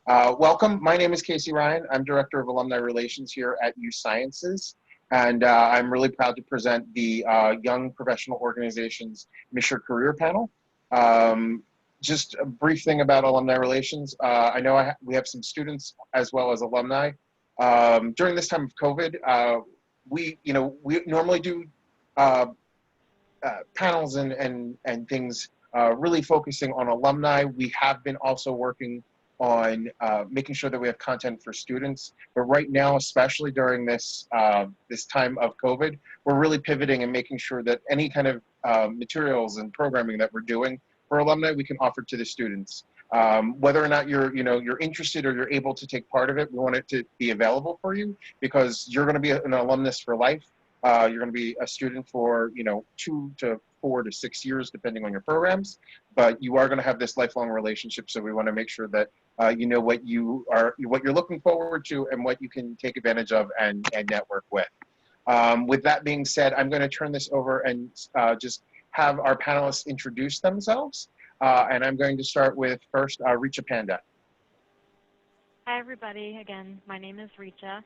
Welcome. My name is Casey Ryan. I'm Director of Alumni Relations here at USciences, and I'm really proud to present the Young Professional Organizations Misher Career Panel. Just a brief thing about alumni relations. I know we have some students as well as alumni. During this time of COVID, we normally do panels and things really focusing on alumni. We have been also working on making sure that we have content for students. But right now, especially during this this time of COVID, we're really pivoting and making sure that any kind of materials and programming that we're doing for alumni, we can offer to the students. Whether or not you're interested or you're able to take part of it, we want it to be available for you because you're going to be an alumnus for life. You're going to be a student for 2 to 4 to 6 years, depending on your programs. But you are going to have this lifelong relationship, so we want to make sure that you know what you're looking forward to and what you can take advantage of and network with. With that being said, I'm going to turn this over and just have our panelists introduce themselves. And I'm going to start with first Richa Panda. Hi, everybody. Again, my name is Richa.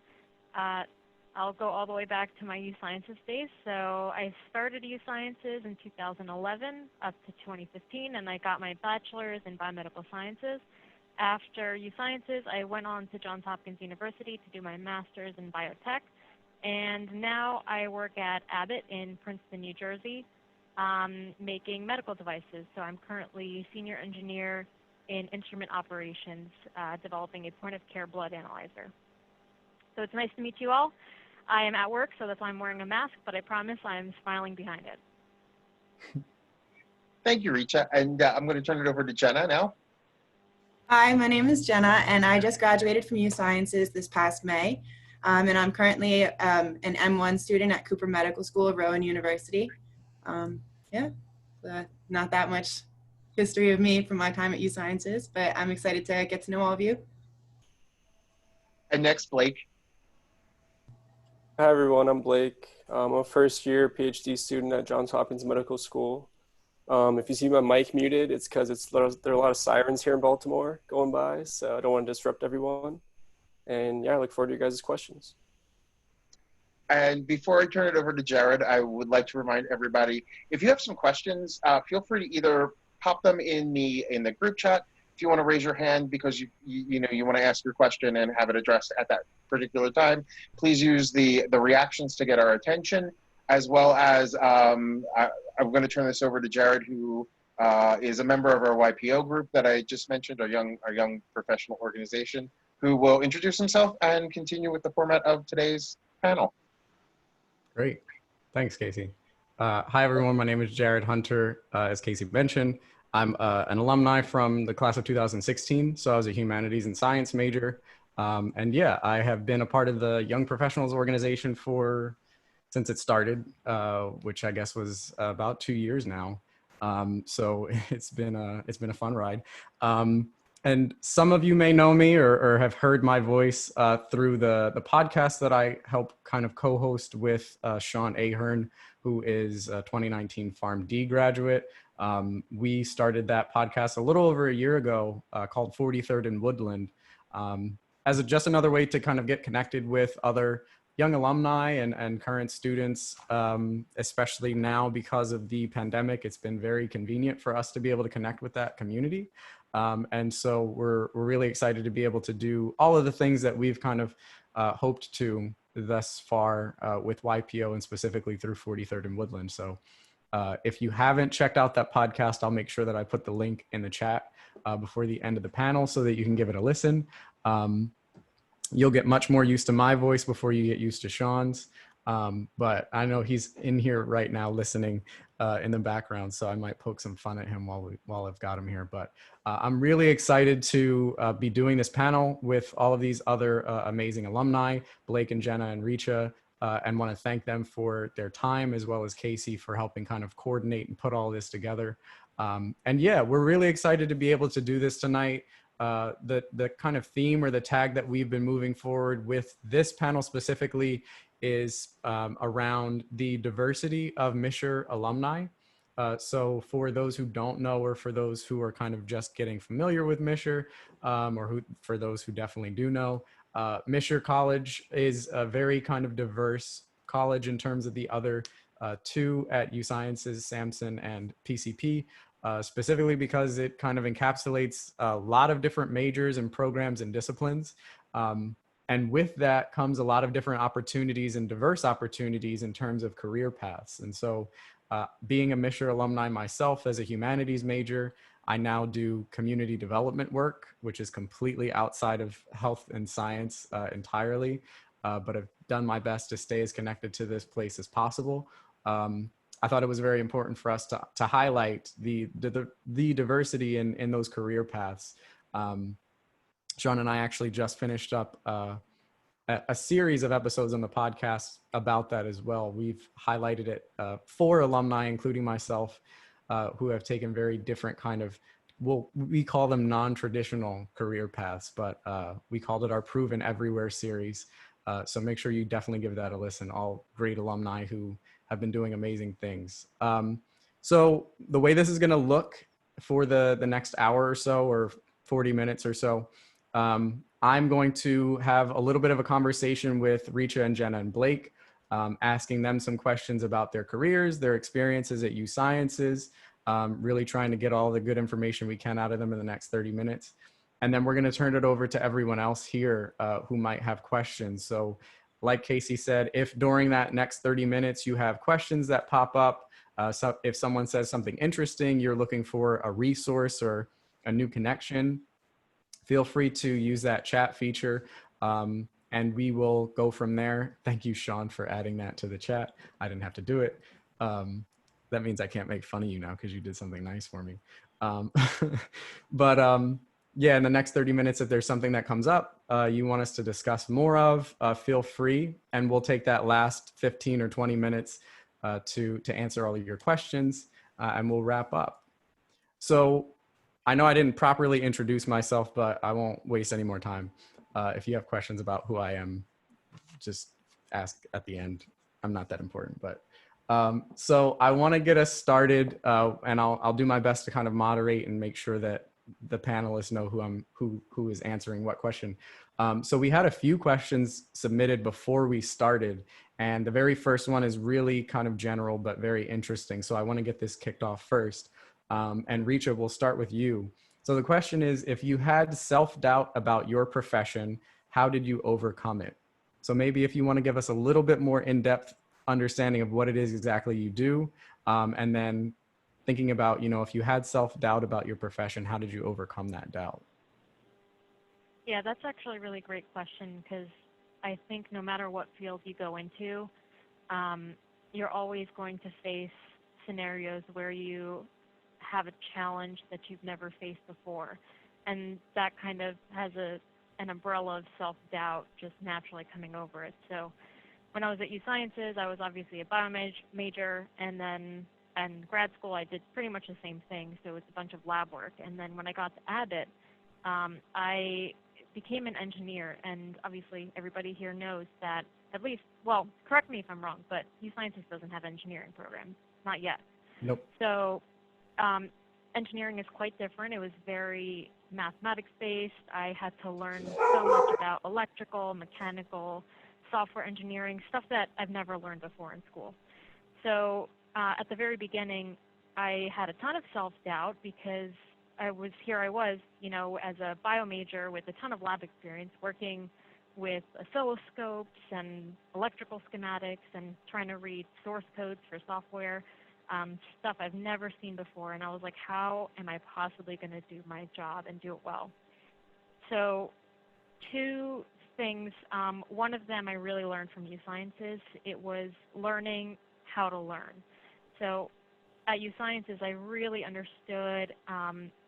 I'll go all the way back to my USciences days. So I started USciences in 2011 up to 2015, and I got my bachelor's in biomedical sciences. After USciences, I went on to Johns Hopkins University to do my master's in biotech. And now I work at Abbott in Princeton, New Jersey, making medical devices. So I'm currently senior engineer in instrument operations, developing a point-of-care blood analyzer. So it's nice to meet you all. I am at work, so that's why I'm wearing a mask, but I promise I'm smiling behind it. Thank you, Richa. And I'm going to turn it over to Jenna now. Hi, my name is Jenna, and I just graduated from USciences this past May. And I'm currently an M1 student at Cooper Medical School of Rowan University. Not that much history of me from my time at USciences, but I'm excited to get to know all of you. And next, Blake. Hi everyone, I'm Blake. I'm a first-year PhD student at Johns Hopkins Medical School. If you see my mic muted, it's because there are a lot of sirens here in Baltimore going by, so I don't want to disrupt everyone. And yeah, I look forward to your guys' questions. And before I turn it over to Jared, I would like to remind everybody, if you have some questions, feel free to either pop them in the group chat. If you want to raise your hand because you want to ask your question and have it addressed at that particular time, please use the reactions to get our attention, as well as I'm going to turn this over to Jared, who is a member of our YPO group that I just mentioned, our young professional organization, who will introduce himself and continue with the format of today's panel. Great. Thanks, Casey. Hi, everyone. My name is Jared Hunter. As Casey mentioned, I'm an alumni from the class of 2016. So I was a humanities and science major. And yeah, I have been a part of the Young Professionals organization since it started, which I guess was about 2 years now. So it's been a fun ride. And some of you may know me or have heard my voice through the podcast that I help kind of co-host with Sean Ahern, who is a 2019 PharmD graduate. We started that podcast a little over a year ago called 43rd and Woodland as just another way to kind of get connected with other young alumni and current students, especially now because of the pandemic. It's been very convenient for us to be able to connect with that community. And so we're really excited to be able to do all of the things that we've kind of hoped to thus far with YPO and specifically through 43rd and Woodland. So if you haven't checked out that podcast, I'll make sure that I put the link in the chat before the end of the panel so that you can give it a listen. You'll get much more used to my voice before you get used to Sean's. But I know he's in here right now listening in the background, so I might poke some fun at him while I've got him here. But I'm really excited to be doing this panel with all of these other amazing alumni, Blake and Jenna and Richa, and want to thank them for their time, as well as Casey for helping kind of coordinate and put all this together. And yeah, we're really excited to be able to do this tonight. The kind of theme or the tag that we've been moving forward with this panel specifically is around the diversity of Misher alumni. So for those who don't know, or for those who are kind of just getting familiar with Misher, for those who definitely do know, Misher College is a very kind of diverse college in terms of the other two at USciences, Samson and PCP, specifically because it kind of encapsulates a lot of different majors and programs and disciplines. And with that comes a lot of different opportunities and diverse opportunities in terms of career paths. And so being a Misher alumni myself as a humanities major, I now do community development work, which is completely outside of health and science entirely, but I've done my best to stay as connected to this place as possible. I thought it was very important for us to highlight the diversity in those career paths. Sean and I actually just finished up a series of episodes on the podcast about that as well. We've highlighted it for alumni, including myself, who have taken very different kind of, we call them non-traditional career paths, but we called it our Proven Everywhere series. So make sure you definitely give that a listen. All great alumni who have been doing amazing things. So the way this is going to look for the next hour or so, or 40 minutes or so, I'm going to have a little bit of a conversation with Richa and Jenna and Blake, asking them some questions about their careers, their experiences at USciences, really trying to get all the good information we can out of them in the next 30 minutes. And then we're going to turn it over to everyone else here who might have questions. So like Casey said, if during that next 30 minutes you have questions that pop up, so if someone says something interesting, you're looking for a resource or a new connection, feel free to use that chat feature, and we will go from there. Thank you, Sean, for adding that to the chat. I didn't have to do it. That means I can't make fun of you now because you did something nice for me. Yeah, in the next 30 minutes, if there's something that comes up you want us to discuss more of, feel free, and we'll take that last 15 or 20 minutes to answer all of your questions, and we'll wrap up. So I know I didn't properly introduce myself, but I won't waste any more time. If you have questions about who I am, just ask at the end. I'm not that important, but so I want to get us started, and I'll do my best to kind of moderate and make sure that the panelists know who is answering what question. So we had a few questions submitted before we started, and the very first one is really kind of general but very interesting. So I want to get this kicked off first. And Richa, we'll start with you. So the question is, if you had self-doubt about your profession, how did you overcome it? So maybe if you want to give us a little bit more in-depth understanding of what it is exactly you do, and then thinking about, if you had self-doubt about your profession, how did you overcome that doubt? Yeah, that's actually a really great question, because I think no matter what field you go into, you're always going to face scenarios where you have a challenge that you've never faced before. And that kind of has an umbrella of self-doubt just naturally coming over it. So when I was at USciences, I was obviously a bio major, and then in grad school I did pretty much the same thing. So it was a bunch of lab work. And then when I got to Abbott, I became an engineer, and obviously everybody here knows that, at least, well, correct me if I'm wrong, but USciences doesn't have engineering programs, not yet. Nope. So engineering is quite different. It was very mathematics-based. I had to learn so much about electrical, mechanical, software engineering, stuff that I've never learned before in school. So at the very beginning, I had a ton of self-doubt because I was, as a bio major with a ton of lab experience, working with oscilloscopes and electrical schematics and trying to read source codes for software, stuff I've never seen before. And I was like, how am I possibly going to do my job and do it well? So two things. One of them I really learned from USciences. It was learning how to learn. So at USciences, I really understood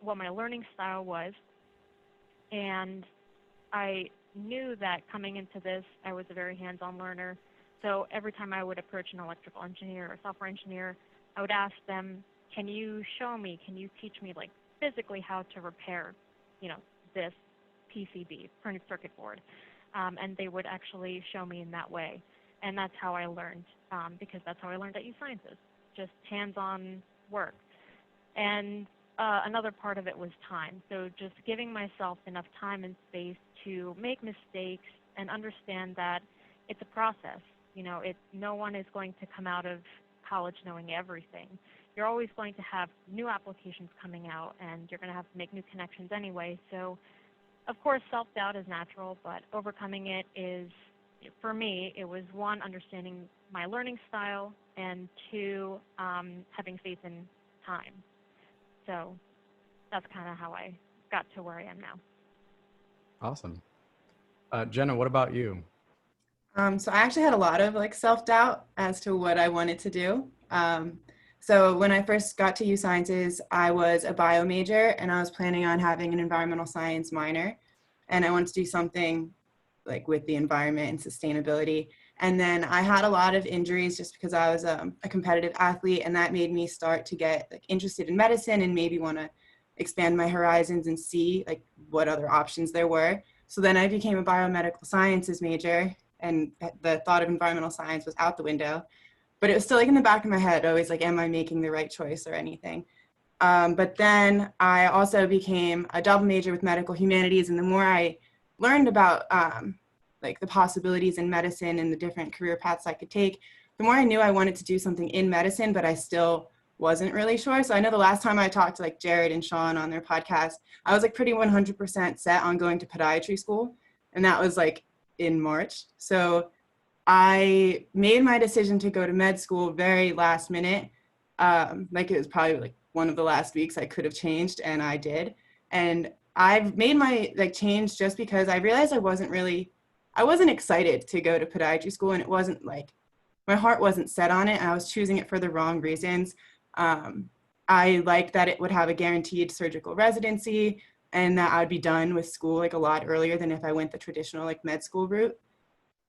what my learning style was, and I knew that coming into this, I was a very hands-on learner. So every time I would approach an electrical engineer or software engineer, I would ask them, can you show me, can you teach me like physically how to repair, this PCB, printed circuit board? And they would actually show me in that way. And that's how I learned, because that's how I learned at USciences. Just hands-on work. And another part of it was time. So just giving myself enough time and space to make mistakes and understand that it's a process. You know, no one is going to come out of college knowing everything. You're always going to have new applications coming out, and you're going to have to make new connections anyway. So, of course, self-doubt is natural, but overcoming it is, for me, it was one, understanding my learning style, and two, having faith in time. So that's kind of how I got to where I am now. Awesome. Jenna, what about you? So I actually had a lot of like self-doubt as to what I wanted to do. So when I first got to USciences, I was a bio major and I was planning on having an environmental science minor. And I wanted to do something like with the environment and sustainability. And then I had a lot of injuries just because I was a competitive athlete, and that made me start to get like interested in medicine and maybe want to expand my horizons and see like what other options there were. So then I became a biomedical sciences major, and the thought of environmental science was out the window, but it was still like in the back of my head, always like, am I making the right choice or anything? But then I also became a double major with medical humanities, and the more I learned about like the possibilities in medicine and the different career paths I could take, the more I knew I wanted to do something in medicine, but I still wasn't really sure. So I know the last time I talked to like Jared and Sean on their podcast, I was like pretty 100% set on going to podiatry school. And that was like in March. So I made my decision to go to med school very last minute. Like it was probably like one of the last weeks I could have changed, and I did. And I've made my like change just because I realized I wasn't excited to go to podiatry school, and it wasn't like, my heart wasn't set on it, and I was choosing it for the wrong reasons. I liked that it would have a guaranteed surgical residency and that I'd be done with school like a lot earlier than if I went the traditional like med school route.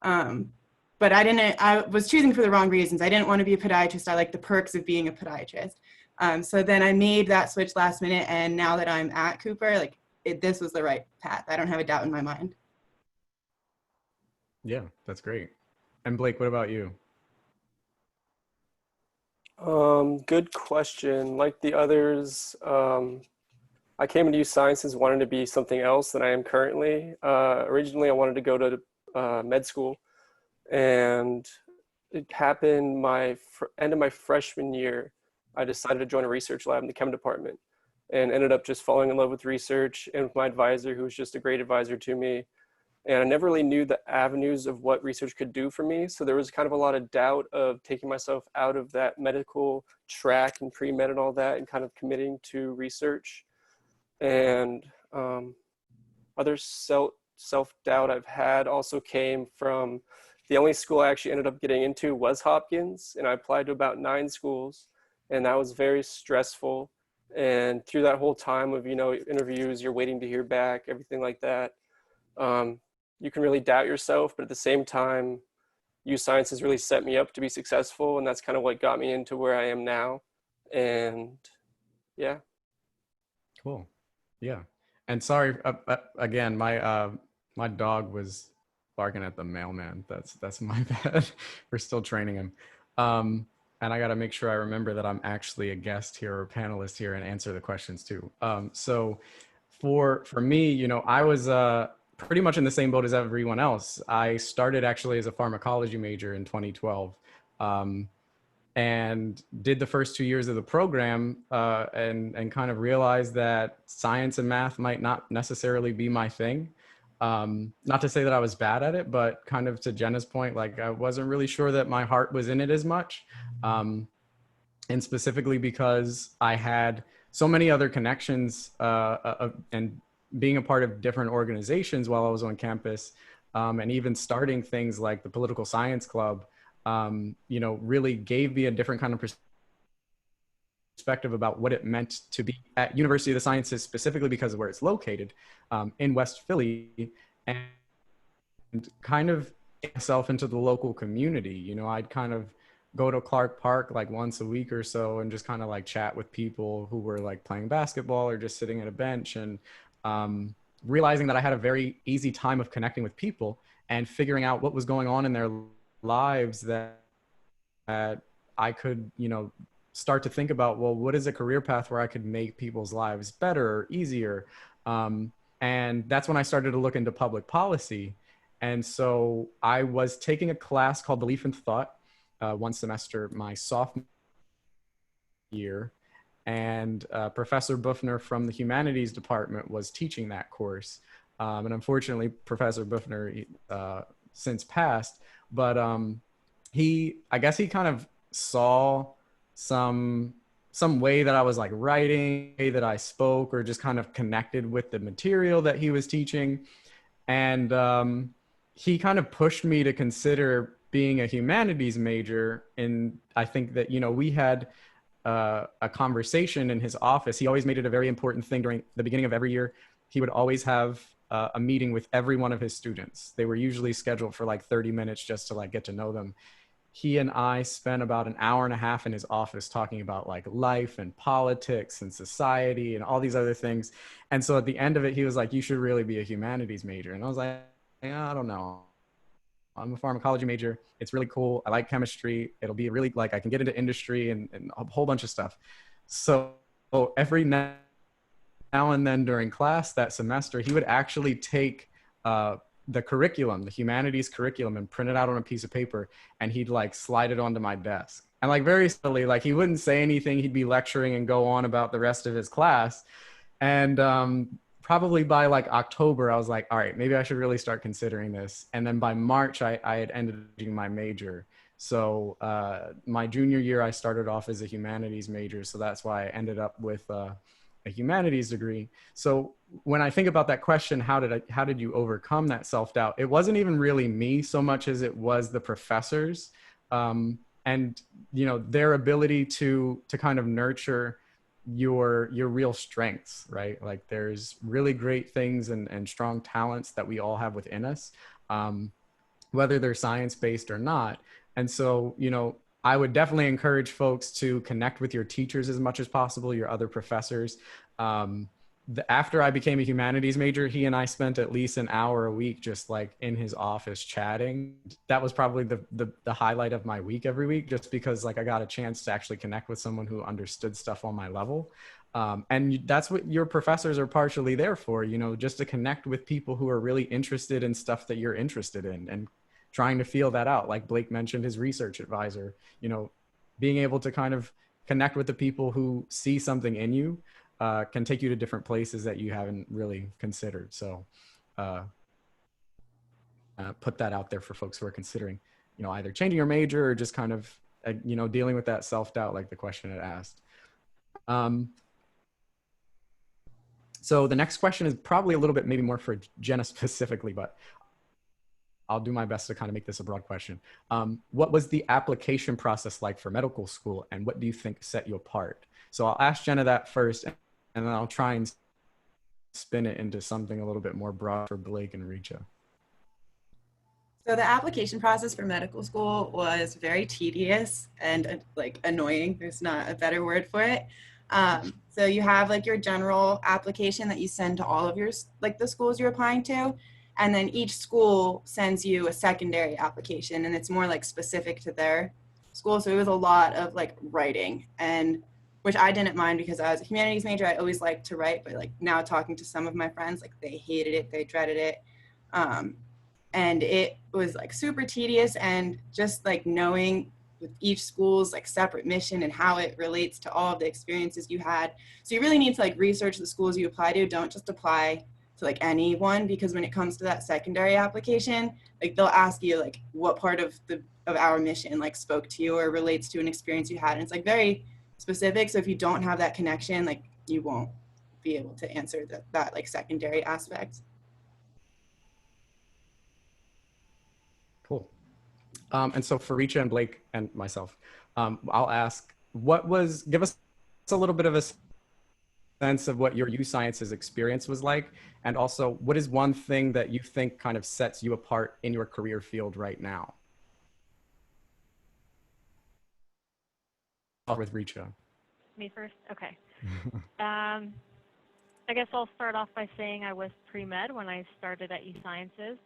But I was choosing for the wrong reasons. I didn't want to be a podiatrist. I like the perks of being a podiatrist. So then I made that switch last minute, and now that I'm at Cooper, like this was the right path. I don't have a doubt in my mind. Yeah, that's great. And Blake, what about you? Good question. Like the others, I came into USciences wanting to be something else than I am currently. Originally, I wanted to go to med school, and it happened end of my freshman year. I decided to join a research lab in the chem department, and ended up just falling in love with research and with my advisor, who was just a great advisor to me. And I never really knew the avenues of what research could do for me. So there was kind of a lot of doubt of taking myself out of that medical track and pre-med and all that, and kind of committing to research. And other self-doubt I've had also came from the only school I actually ended up getting into was Hopkins, and I applied to about 9 schools, and that was very stressful. And through that whole time of, interviews, you're waiting to hear back, everything like that, you can really doubt yourself, but at the same time, UScience has really set me up to be successful, and that's kind of what got me into where I am now. And yeah. Cool. Yeah. And sorry, again, my dog was barking at the mailman. That's my bad. We're still training him. And I got to make sure I remember that I'm actually a guest here or a panelist here and answer the questions too. So for me, I was pretty much in the same boat as everyone else. I started actually as a pharmacology major in 2012. And did the first 2 years of the program and kind of realized that science and math might not necessarily be my thing. Not to say that I was bad at it, but kind of to Jenna's point, like I wasn't really sure that my heart was in it as much. And specifically because I had so many other connections and being a part of different organizations while I was on campus, and even starting things like the Political Science Club, really gave me a different kind of perspective about what it meant to be at University of the Sciences, specifically because of where it's located in West Philly, and kind of myself into the local community. I'd kind of go to Clark Park like once a week or so and just kind of like chat with people who were like playing basketball or just sitting at a bench, and realizing that I had a very easy time of connecting with people and figuring out what was going on in their lives that I could, start to think about, well, what is a career path where I could make people's lives better or easier? And that's when I started to look into public policy. And so I was taking a class called Belief and Thought one semester my sophomore year. And Professor Buffner from the humanities department was teaching that course. And unfortunately, Professor Buffner since passed, but I guess he kind of saw some way that I was like writing, way that I spoke, or just kind of connected with the material that he was teaching. And he kind of pushed me to consider being a humanities major. And I think that, you know, we had a conversation in his office. He always made it a very important thing during the beginning of every year. He would always have a meeting with every one of his students. They were usually scheduled for like 30 minutes just to like get to know them. He and I spent about an hour and a half in his office talking about like life and politics and society and all these other things. And so at the end of it, he was like, you should really be a humanities major. And I was like, yeah, I don't know. I'm a pharmacology major. It's really cool. I like chemistry. It'll be really like I can get into industry and a whole bunch of stuff. So every now and then during class that semester, he would actually take the curriculum, the humanities curriculum, and print it out on a piece of paper, and he'd like slide it onto my desk. And like very silly, like he wouldn't say anything. He'd be lecturing and go on about the rest of his class. And probably by like October, I was like, all right, maybe I should really start considering this. And then by March, I had ended up doing my major. So my junior year, I started off as a humanities major. So that's why I ended up with a humanities degree. So when I think about that question, how did you overcome that self-doubt? It wasn't even really me so much as it was the professors, and you know, their ability to kind of nurture your real strengths, right? Like there's really great things and strong talents that we all have within us, whether they're science-based or not. And so, you know, I would definitely encourage folks to connect with your teachers as much as possible, your other professors. After I became a humanities major, he and I spent at least an hour a week just like in his office chatting. That was probably the highlight of my week every week, just because like I got a chance to actually connect with someone who understood stuff on my level. And that's what your professors are partially there for, you know, just to connect with people who are really interested in stuff that you're interested in and trying to feel that out. Like Blake mentioned, his research advisor, you know, being able to kind of connect with the people who see something in you can take you to different places that you haven't really considered. So put that out there for folks who are considering, you know, either changing your major or just kind of, you know, dealing with that self-doubt like the question had asked. So the next question is probably a little bit maybe more for Jenna specifically, but I'll do my best to kind of make this a broad question. What was the application process like for medical school, and what do you think set you apart? So I'll ask Jenna that first, and then I'll try and spin it into something a little bit more broad for Blake and Richa. So the application process for medical school was very tedious and like annoying. There's not a better word for it. So you have like your general application that you send to all of your, like the schools you're applying to. And then each school sends you a secondary application, and it's more like specific to their school. So it was a lot of like writing, and which I didn't mind because I was a humanities major. I always liked to write, but like now talking to some of my friends, like they hated it, they dreaded it. And it was like super tedious, and just like knowing with each school's like separate mission and how it relates to all of the experiences you had. So you really need to like research the schools you apply to. Don't just apply to like anyone, because when it comes to that secondary application, like they'll ask you like what part of our mission like spoke to you or relates to an experience you had, and it's like very specific. So if you don't have that connection, like you won't be able to answer that like secondary aspect. Cool. And so for Richa and Blake and myself, I'll ask, give us a little bit of a sense of what your USciences experience was like, and also what is one thing that you think kind of sets you apart in your career field right now? I'll start with Richa. Me first? Okay. I guess I'll start off by saying I was pre-med when I started at USciences.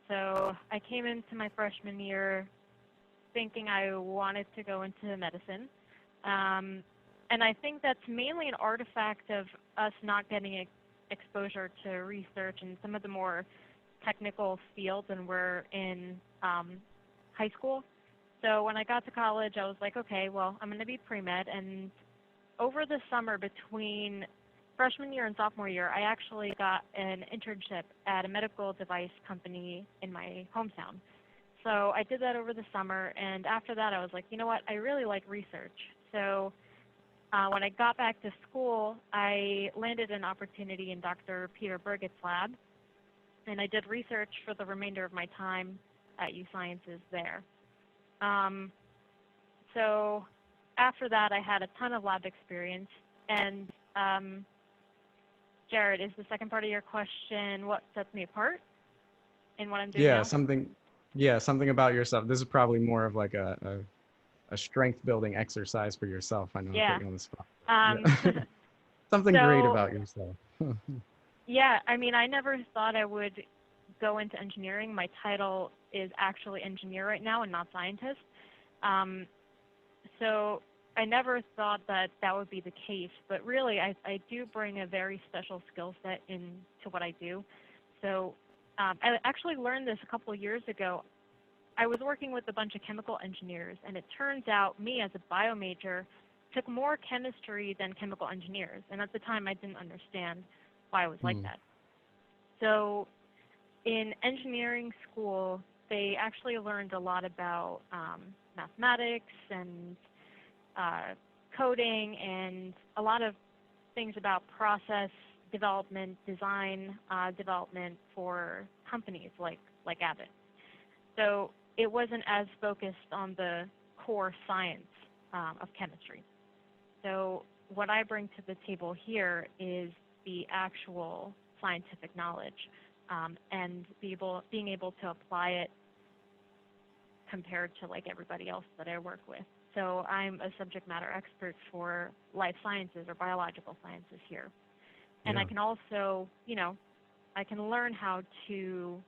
So I came into my freshman year thinking I wanted to go into medicine. And I think that's mainly an artifact of us not getting exposure to research and some of the more technical fields when we're in high school. So when I got to college, I was like, okay, well, I'm going to be pre-med. And over the summer between freshman year and sophomore year, I actually got an internship at a medical device company in my hometown. So I did that over the summer, and after that I was like, you know what, I really like research. So when I got back to school, I landed an opportunity in Dr. Peter Burgett's lab, and I did research for the remainder of my time at USciences there. So after that, I had a ton of lab experience, and Jared, is the second part of your question what sets me apart in what I'm doing now? Something about yourself. This is probably more of like a strength building exercise for yourself. I know I put you on the spot. Yeah. Something great about yourself. Yeah, I mean, I never thought I would go into engineering. My title is actually engineer right now and not scientist. So I never thought that that would be the case, but really I do bring a very special skill set into what I do. So I actually learned this a couple of years ago. I was working with a bunch of chemical engineers, and it turns out me as a bio major took more chemistry than chemical engineers, and at the time I didn't understand why it was like that. So in engineering school, they actually learned a lot about mathematics and coding and a lot of things about process development, design development for companies like Abbott. So it wasn't as focused on the core science of chemistry. So what I bring to the table here is the actual scientific knowledge and being able to apply it compared to like everybody else that I work with. So I'm a subject matter expert for life sciences or biological sciences here. And I can also, you know, I can learn how to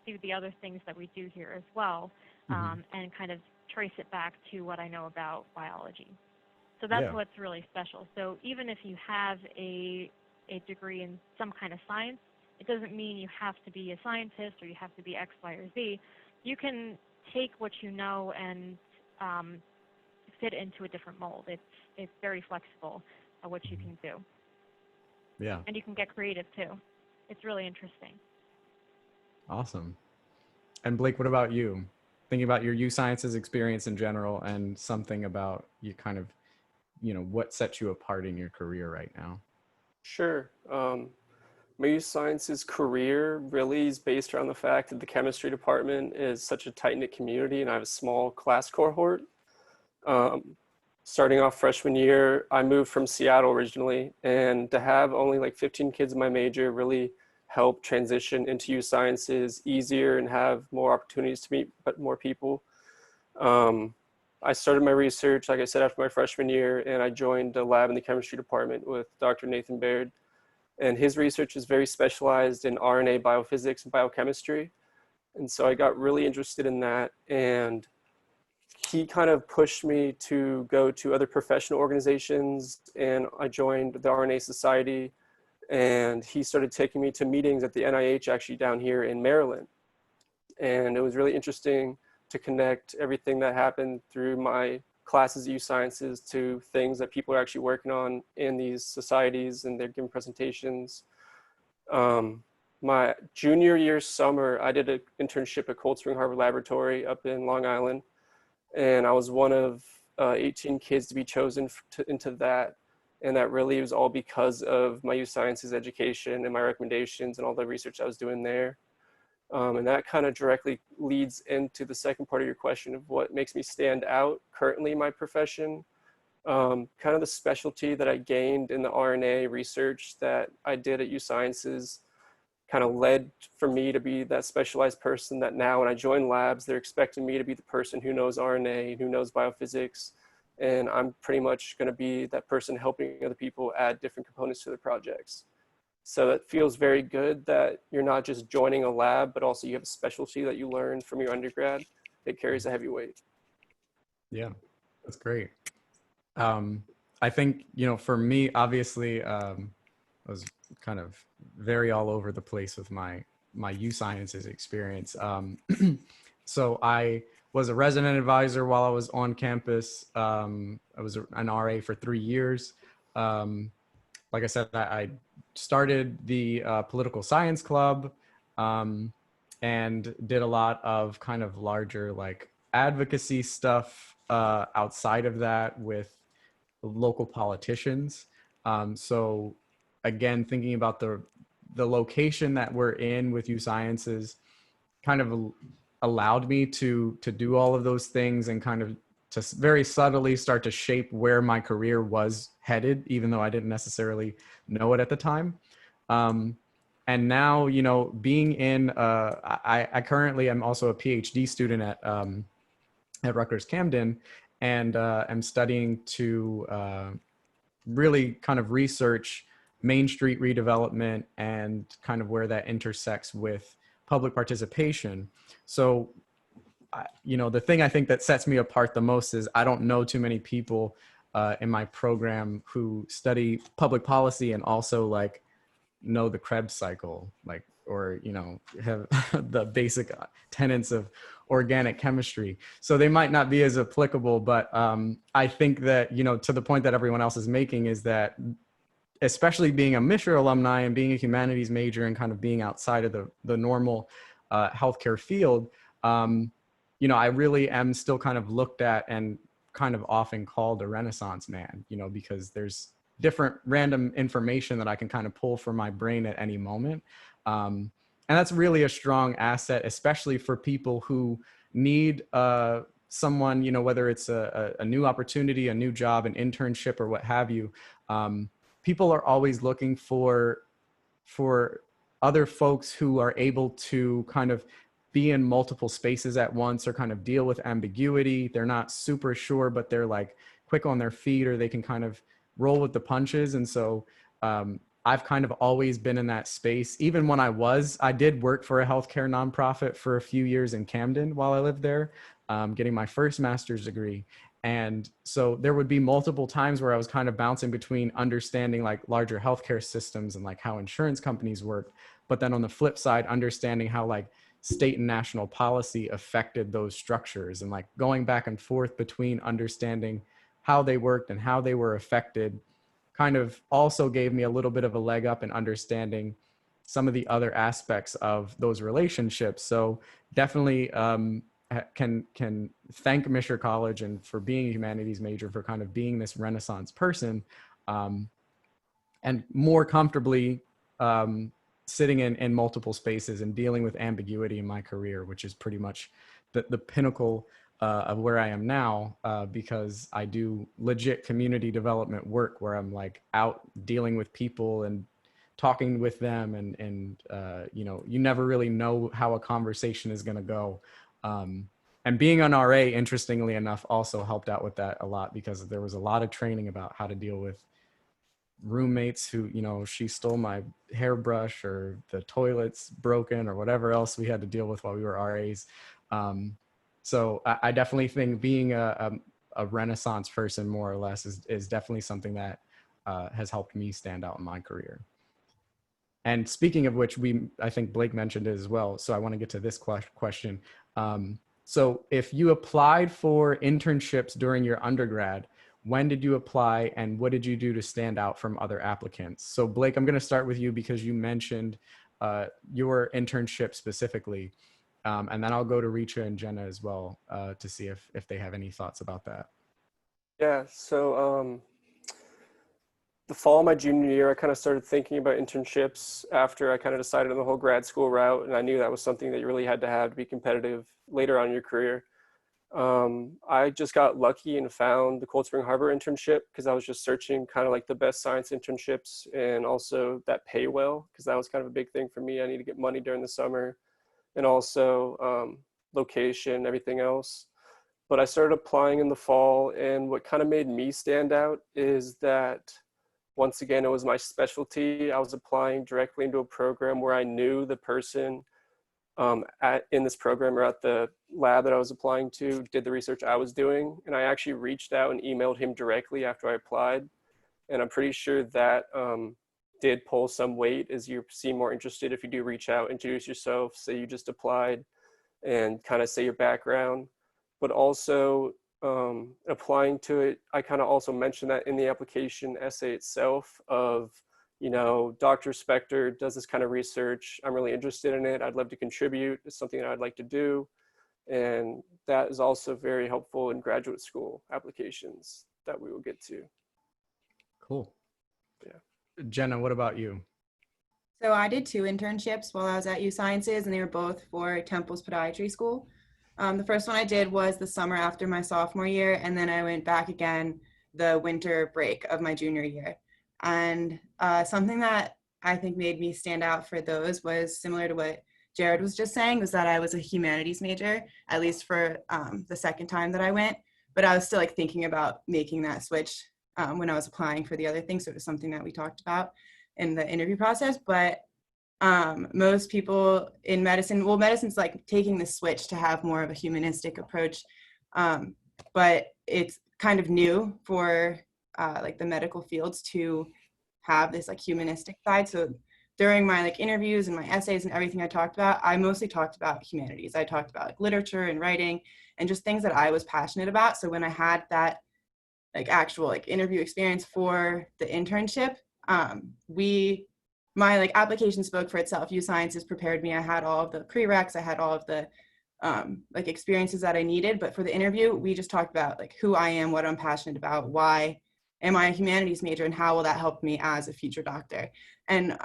do the other things that we do here as well and kind of trace it back to what I know about biology. So that's what's really special. So even if you have a degree in some kind of science, it doesn't mean you have to be a scientist or you have to be X, Y, or Z. You can take what you know and fit into a different mold. It's very flexible what you can do. Yeah. And you can get creative too. It's really interesting. Awesome. And Blake, what about you? Thinking about your USciences experience in general and something about you kind of, you know, what sets you apart in your career right now? Sure. My USciences career really is based around the fact that the chemistry department is such a tight-knit community and I have a small class cohort. Starting off freshman year, I moved from Seattle originally, and to have only like 15 kids in my major really helped transition into USciences easier and have more opportunities to meet more people. I started my research, like I said, after my freshman year, and I joined a lab in the chemistry department with Dr. Nathan Baird. And his research is very specialized in RNA biophysics and biochemistry. And so I got really interested in that. And he kind of pushed me to go to other professional organizations. And I joined the RNA Society. And he started taking me to meetings at the NIH actually down here in Maryland. And it was really interesting to connect everything that happened through my classes at USciences to things that people are actually working on in these societies, and they're giving presentations. My junior year summer, I did an internship at Cold Spring Harbor Laboratory up in Long Island, and I was one of 18 kids to be chosen into that. And that really was all because of my USciences education and my recommendations and all the research I was doing there. And that kind of directly leads into the second part of your question of what makes me stand out currently in my profession. Kind of the specialty that I gained in the RNA research that I did at USciences kind of led for me to be that specialized person that now when I join labs, they're expecting me to be the person who knows RNA, who knows biophysics, and I'm pretty much going to be that person helping other people add different components to their projects. So it feels very good that you're not just joining a lab, but also you have a specialty that you learned from your undergrad that carries a heavy weight. Yeah, that's great. I think, for me, obviously, I was kind of very all over the place with my USciences experience. So I was a resident advisor while I was on campus. I was an RA for 3 years. Like I said, I started the political science club, and did a lot of kind of larger like advocacy stuff outside of that with local politicians. So again, thinking about the location that we're in with USciences kind of allowed me to do all of those things and kind of to very subtly start to shape where my career was headed, even though I didn't necessarily know it at the time. And now, being in, I currently am also a PhD student at Rutgers Camden, and am studying to really kind of research Main Street redevelopment and kind of where that intersects with public participation. So, the thing I think that sets me apart the most is I don't know too many people in my program who study public policy and also like know the Krebs cycle, like, or, have the basic tenets of organic chemistry. So they might not be as applicable, but I think that, to the point that everyone else is making is that, especially being a Misher alumni and being a humanities major and kind of being outside of the normal healthcare field, I really am still kind of looked at and kind of often called a Renaissance man, because there's different random information that I can kind of pull from my brain at any moment. And that's really a strong asset, especially for people who need someone, whether it's a new opportunity, a new job, an internship, or what have you. People are always looking for other folks who are able to kind of be in multiple spaces at once or kind of deal with ambiguity. They're not super sure, but they're like quick on their feet, or they can kind of roll with the punches. And so I've kind of always been in that space. Even when I did work for a healthcare nonprofit for a few years in Camden while I lived there, getting my first master's degree. And so there would be multiple times where I was kind of bouncing between understanding like larger healthcare systems and like how insurance companies work, but then on the flip side, understanding how like state and national policy affected those structures, and like going back and forth between understanding how they worked and how they were affected kind of also gave me a little bit of a leg up in understanding some of the other aspects of those relationships. So definitely can thank Misher College and for being a humanities major for kind of being this Renaissance person, and more comfortably sitting in multiple spaces and dealing with ambiguity in my career, which is pretty much the pinnacle of where I am now, because I do legit community development work where I'm like out dealing with people and talking with them, and you never really know how a conversation is going to go. And being an RA, interestingly enough, also helped out with that a lot, because there was a lot of training about how to deal with roommates who, she stole my hairbrush, or the toilet's broken, or whatever else we had to deal with while we were RAs. So I definitely think being a Renaissance person, more or less, is definitely something that has helped me stand out in my career. And speaking of which, I think Blake mentioned it as well. So I want to get to this question. So if you applied for internships during your undergrad, when did you apply and what did you do to stand out from other applicants? So Blake, I'm going to start with you because you mentioned your internship specifically. And then I'll go to Richa and Jenna as well to see if they have any thoughts about that. Yeah, so the fall of my junior year, I kind of started thinking about internships after I kind of decided on the whole grad school route. And I knew that was something that you really had to have to be competitive later on in your career. I just got lucky and found the Cold Spring Harbor internship because I was just searching kind of like the best science internships and also that pay well, because that was kind of a big thing for me. I need to get money during the summer, and also location, everything else. But I started applying in the fall, and what kind of made me stand out is that once again, it was my specialty. I was applying directly into a program where I knew the person in this program or at the lab that I was applying to did the research I was doing. And I actually reached out and emailed him directly after I applied. And I'm pretty sure that did pull some weight, as you seem more interested if you do reach out, introduce yourself, say you just applied, and kind of say your background. But also applying to it, I kind of also mentioned that in the application essay itself of, you know, Dr. Spector does this kind of research. I'm really interested in it. I'd love to contribute. It's something that I'd like to do. And that is also very helpful in graduate school applications that we will get to. Cool. Yeah. Jenna, what about you? So I did 2 internships while I was at USciences, and they were both for Temple's podiatry school. The first one I did was the summer after my sophomore year, and then I went back again the winter break of my junior year. And something that I think made me stand out for those was similar to what Jared was just saying, was that I was a humanities major, at least for the second time that I went, but I was still like thinking about making that switch when I was applying for the other things. So it was something that we talked about in the interview process. But most people in medicine, well, medicine's like taking the switch to have more of a humanistic approach, but it's kind of new for like the medical fields to have this like humanistic side. So during my like interviews and my essays and everything I talked about, I mostly talked about humanities. I talked about like literature and writing and just things that I was passionate about. So when I had that like actual like interview experience for the internship, my like application spoke for itself. USciences prepared me. I had all of the prereqs. I had all of the like experiences that I needed. But for the interview, we just talked about like who I am, what I'm passionate about, why am I a humanities major, and how will that help me as a future doctor. And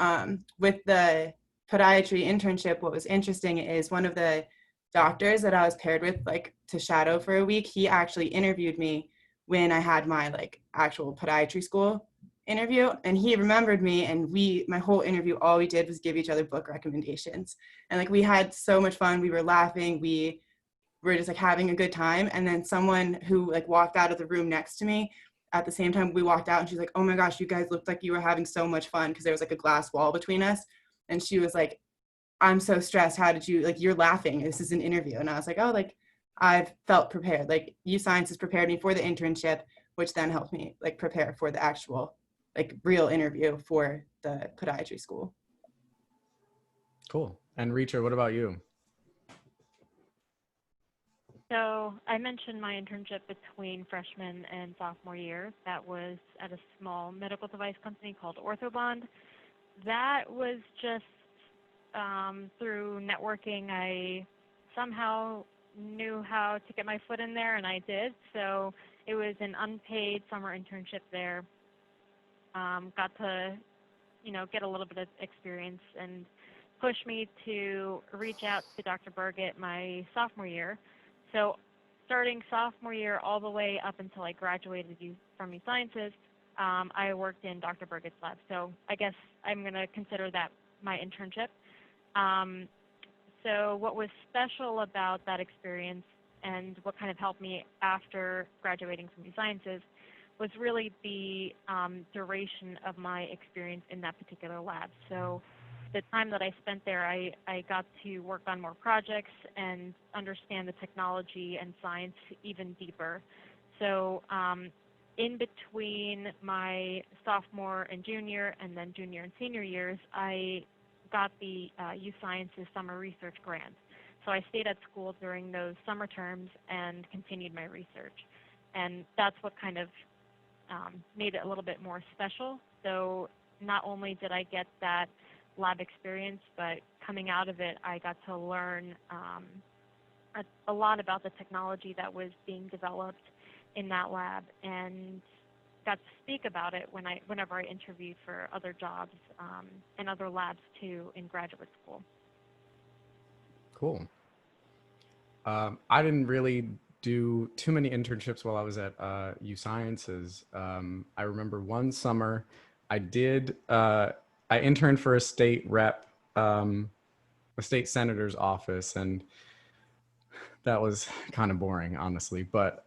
with the podiatry internship, what was interesting is one of the doctors that I was paired with like to shadow for a week, he actually interviewed me when I had my like actual podiatry school interview, and he remembered me, and my whole interview, all we did was give each other book recommendations, and like we had so much fun. We were laughing, we were just like having a good time. And then someone who like walked out of the room next to me at the same time we walked out, and she's like, oh my gosh, you guys looked like you were having so much fun, because there was like a glass wall between us. And she was like, I'm so stressed, how did you, like, you're laughing, this is an interview. And I was like, oh, like I've felt prepared. Like USciences prepared me for the internship, which then helped me like prepare for the actual like real interview for the podiatry school. Cool. And Reacher, what about you? So I mentioned my internship between freshman and sophomore year. That was at a small medical device company called Orthobond. That was just through networking. I somehow knew how to get my foot in there, and I did. So it was an unpaid summer internship there. Got to, get a little bit of experience, and pushed me to reach out to Dr. Burgett my sophomore year. So starting sophomore year all the way up until I graduated from USciences, I worked in Dr. Burgett's lab. So I guess I'm going to consider that my internship. So what was special about that experience and what kind of helped me after graduating from USciences was really the duration of my experience in that particular lab. So the time that I spent there, I got to work on more projects and understand the technology and science even deeper. So in between my sophomore and junior, and then junior and senior years, I got the USciences Summer Research Grant. So I stayed at school during those summer terms and continued my research. And that's what kind of made it a little bit more special. So not only did I get that lab experience, but coming out of it, I got to learn a lot about the technology that was being developed in that lab, and got to speak about it whenever I interviewed for other jobs and other labs too in graduate school. Cool. I didn't really do too many internships while I was at USciences. I remember one summer I did, I interned for a state rep, a state senator's office, and that was kind of boring, honestly. But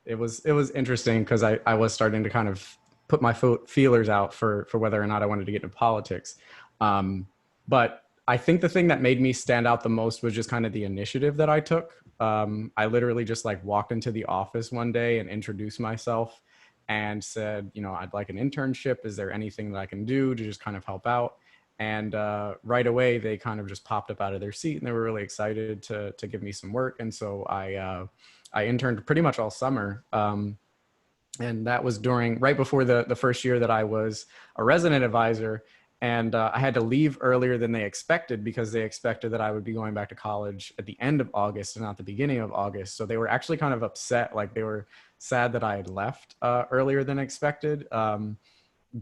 it was interesting because I was starting to kind of put my feelers out for whether or not I wanted to get into politics. But I think the thing that made me stand out the most was just kind of the initiative that I took. I literally just like walked into the office one day and introduced myself and said, you know, I'd like an internship. Is there anything that I can do to just kind of help out? And right away, they kind of just popped up out of their seat and they were really excited to give me some work. And so I interned pretty much all summer. And that was right before the first year that I was a resident advisor. And I had to leave earlier than they expected because they expected that I would be going back to college at the end of August and not the beginning of August. So they were actually kind of upset. Like they were sad that I had left earlier than expected,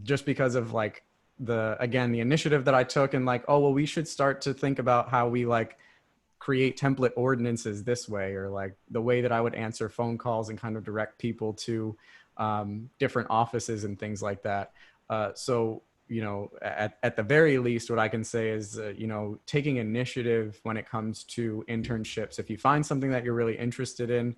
just because of like the initiative that I took and like, oh, well, we should start to think about how we like create template ordinances this way, or like the way that I would answer phone calls and kind of direct people to different offices and things like that. So, you know, at the very least, what I can say is, you know, taking initiative when it comes to internships. If you find something that you're really interested in,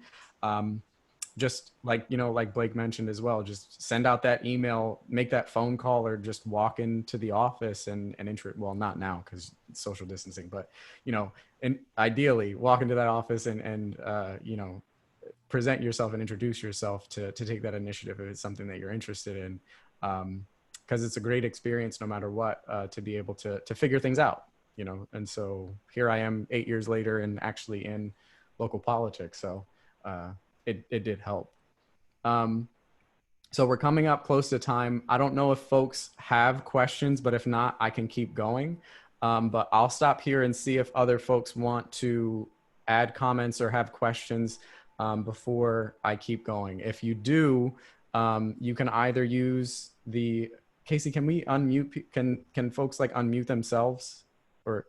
just like, you know, like Blake mentioned as well, just send out that email, make that phone call, or just walk into the office and well, not now because it's social distancing, but, you know, and ideally walk into that office and you know, present yourself and introduce yourself to take that initiative if it's something that you're interested in. Because it's a great experience no matter what, to be able to figure things out, you know. And so here I am 8 years later and actually in local politics. So it did help. So we're coming up close to time. I don't know if folks have questions, but if not, I can keep going. But I'll stop here and see if other folks want to add comments or have questions before I keep going. If you do, you can either use the, Casey, can we unmute, can folks like unmute themselves? Or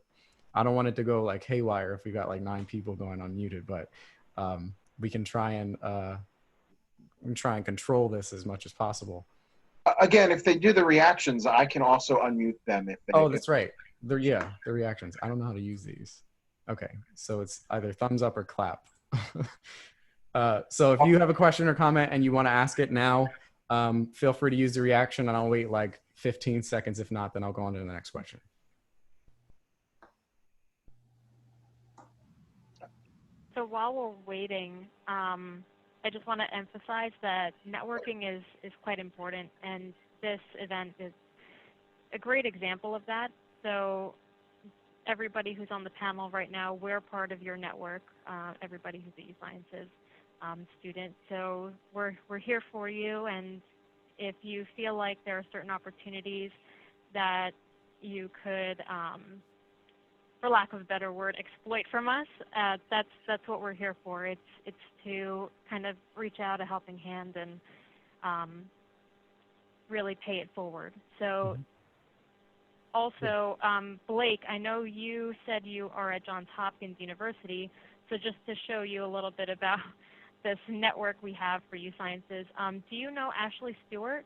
I don't want it to go like haywire if we got like 9 people going unmuted, but we can try and control this as much as possible. Again, if they do the reactions, I can also unmute them. If they, that's right. The reactions. I don't know how to use these. Okay, so it's either thumbs up or clap. So if you have a question or comment and you want to ask it now, feel free to use the reaction and I'll wait like 15 seconds. If not, then I'll go on to the next question. So while we're waiting, I just want to emphasize that networking is quite important, and this event is a great example of that. So everybody who's on the panel right now, we're part of your network, everybody who's at USciences student. So we're here for you, and if you feel like there are certain opportunities that you could, for lack of a better word, exploit from us, that's what we're here for. It's to kind of reach out a helping hand and really pay it forward. So also, Blake, I know you said you are at Johns Hopkins University, so just to show you a little bit about this network we have for USciences, do you know Ashley Stewart?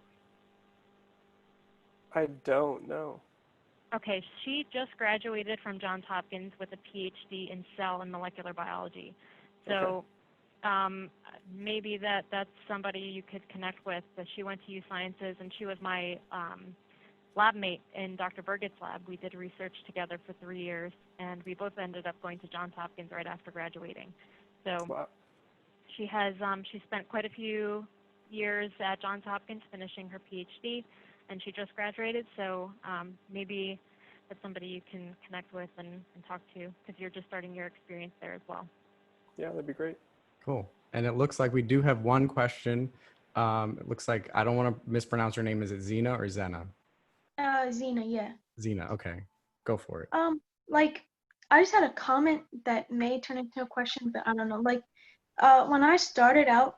I don't know. Okay, she just graduated from Johns Hopkins with a PhD in cell and molecular biology. So maybe that's somebody you could connect with. That she went to USciences, and she was my lab mate in Dr. Burgett's lab. We did research together for 3 years, and we both ended up going to Johns Hopkins right after graduating. So Wow. she has she spent quite a few years at Johns Hopkins finishing her PhD, and she just graduated. So maybe that's somebody you can connect with and talk to, because you're just starting your experience there as well. Yeah, that'd be great. Cool. And it looks like we do have one question. It looks like, I don't want to mispronounce her name. Is it Zena or Zena? Zena, yeah. Zena, okay. Go for it. Like, I just had a comment that may turn into a question, but I don't know. Like, when I started out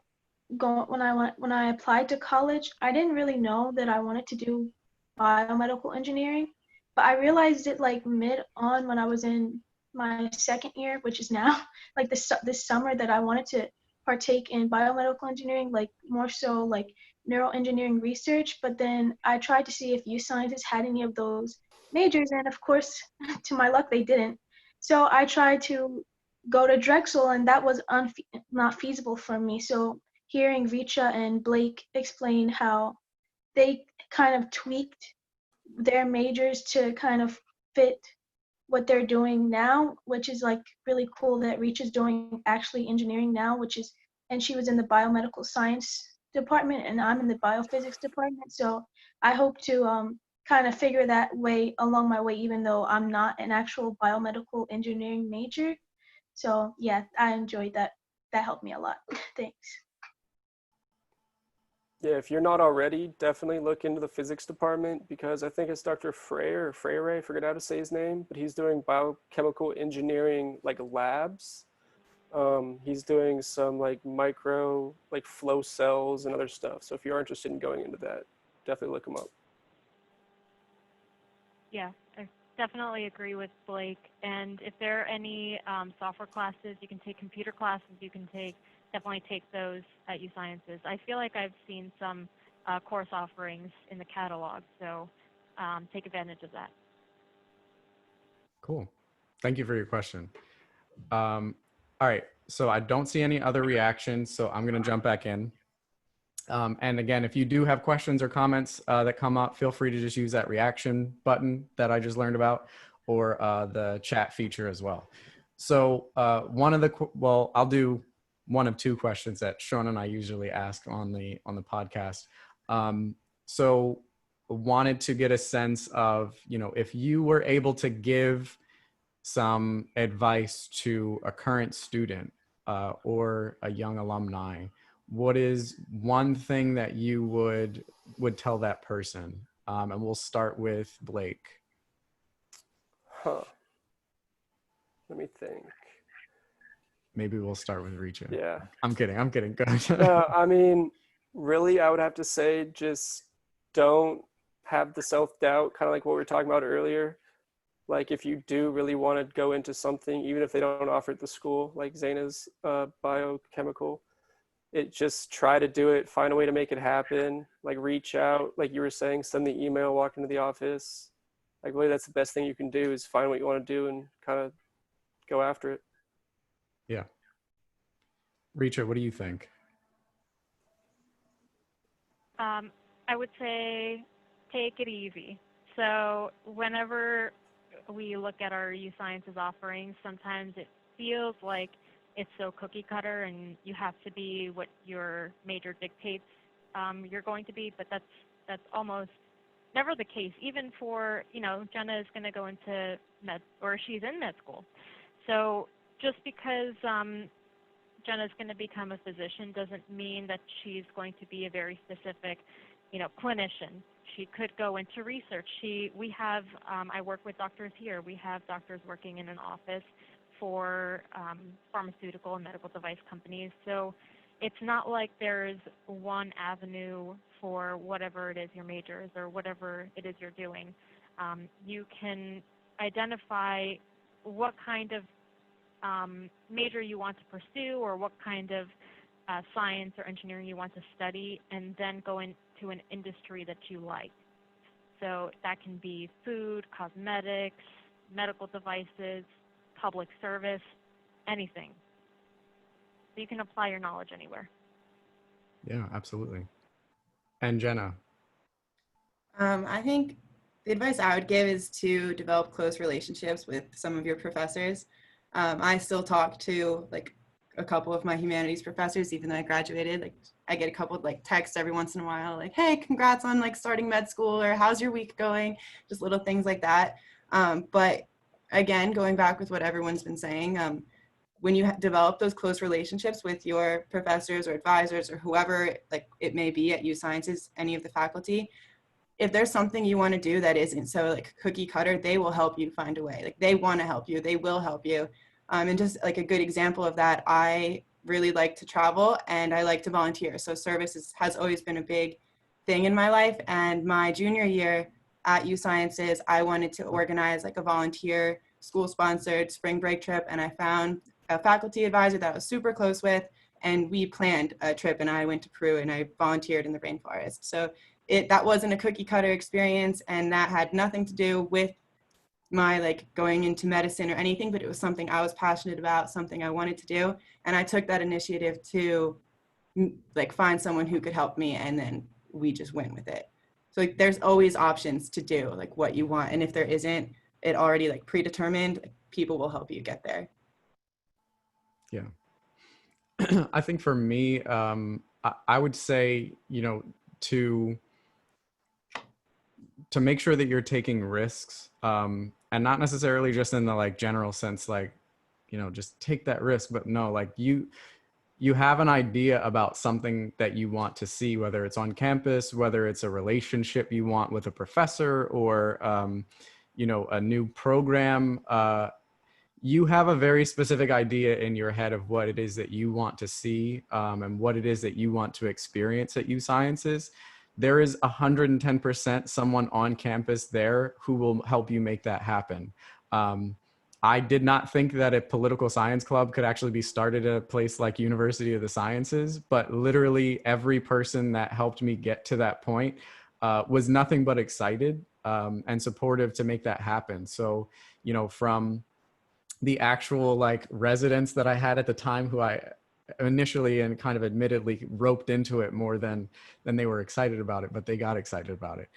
when I applied to college, I didn't really know that I wanted to do biomedical engineering, but I realized it like mid on when I was in my second year, which is now, like this summer, that I wanted to partake in biomedical engineering, like more so like neuroengineering research. But then I tried to see if USciences had any of those majors, and of course, to my luck, they didn't. So I tried to go to Drexel, and that was not feasible for me. So hearing Richa and Blake explain how they kind of tweaked their majors to kind of fit what they're doing now, which is like really cool that Reach is doing actually engineering now, and she was in the biomedical science department and I'm in the biophysics department. So I hope to kind of figure that way along my way, even though I'm not an actual biomedical engineering major. So yeah, I enjoyed that. That helped me a lot. Thanks. Yeah, if you're not already, definitely look into the physics department because I think it's Dr. Freyer or Freire, I forget how to say his name, but he's doing biochemical engineering like labs. He's doing some like micro, like flow cells and other stuff. So if you're interested in going into that, definitely look him up. Yeah, I definitely agree with Blake. And if there are any software classes, you can take computer classes, definitely take those at USciences. I feel like I've seen some course offerings in the catalog, so take advantage of that. Cool. Thank you for your question. All right, so I don't see any other reactions, so I'm gonna jump back in. And again, if you do have questions or comments that come up, feel free to just use that reaction button that I just learned about, or the chat feature as well. So I'll do one of two questions that Sean and I usually ask on the podcast. So wanted to get a sense of, if you were able to give some advice to a current student or a young alumni, what is one thing that you would tell that person? And we'll start with Blake. Huh. Let me think. Maybe we'll start with Richa. Yeah. I'm kidding. Go ahead. No, I mean, really, I would have to say just don't have the self-doubt, kind of like what we were talking about earlier. Like if you do really want to go into something, even if they don't offer it at the school, like Zaina's biochemical, just try to do it, find a way to make it happen, like reach out, like you were saying, send the email, walk into the office. Like really that's the best thing you can do is find what you want to do and kind of go after it. Yeah. Richa, what do you think? I would say take it easy. So whenever we look at our USciences offerings, sometimes it feels like it's so cookie cutter and you have to be what your major dictates you're going to be, but that's almost never the case. Even for, Jenna is going to go into she's in med school. So just because Jenna's going to become a physician doesn't mean that she's going to be a very specific, clinician. She could go into research. I work with doctors here. We have doctors working in an office for pharmaceutical and medical device companies. So it's not like there's one avenue for whatever it is your major is or whatever it is you're doing. You can identify what kind of major you want to pursue or what kind of science or engineering you want to study, and then go into an industry that you like. So that can be food, cosmetics, medical devices, public service, anything. So you can apply your knowledge anywhere. Yeah, absolutely. And Jenna? I think the advice I would give is to develop close relationships with some of your professors. I still talk to a couple of my humanities professors, even though I graduated. I get a couple of texts every once in a while, like, hey, congrats on starting med school, or how's your week going? Just little things like that. But again, going back with what everyone's been saying, when you develop those close relationships with your professors or advisors or whoever it may be at USciences, any of the faculty, if there's something you want to do that isn't so cookie cutter, they will help you find a way. They want to help you, they will help you. And just a good example of that, I really like to travel and I like to volunteer. So service has always been a big thing in my life. And my junior year at USciences, I wanted to organize a volunteer school-sponsored spring break trip, and I found a faculty advisor that I was super close with, and we planned a trip, and I went to Peru and I volunteered in the rainforest. So that wasn't a cookie cutter experience, and that had nothing to do with my going into medicine or anything, but it was something I was passionate about, something I wanted to do. And I took that initiative to find someone who could help me, and then we just went with it. So there's always options to do what you want. And if there isn't, it already like predetermined, people will help you get there. Yeah. I think for me, I would say, you know, to make sure that you're taking risks, and not necessarily just in the like general sense, like, you know, just take that risk, but no, like you have an idea about something that you want to see, whether it's on campus, whether it's a relationship you want with a professor, or you know, a new program. You have a very specific idea in your head of what it is that you want to see, and what it is that you want to experience at USciences. There is 110% someone on campus there who will help you make that happen. I did not think that a political science club could actually be started at a place like University of the Sciences, but literally every person that helped me get to that point was nothing but excited and supportive to make that happen. So, you know, from the actual like residents that I had at the time, who I initially and kind of admittedly roped into it more than they were excited about it, but they got excited about it.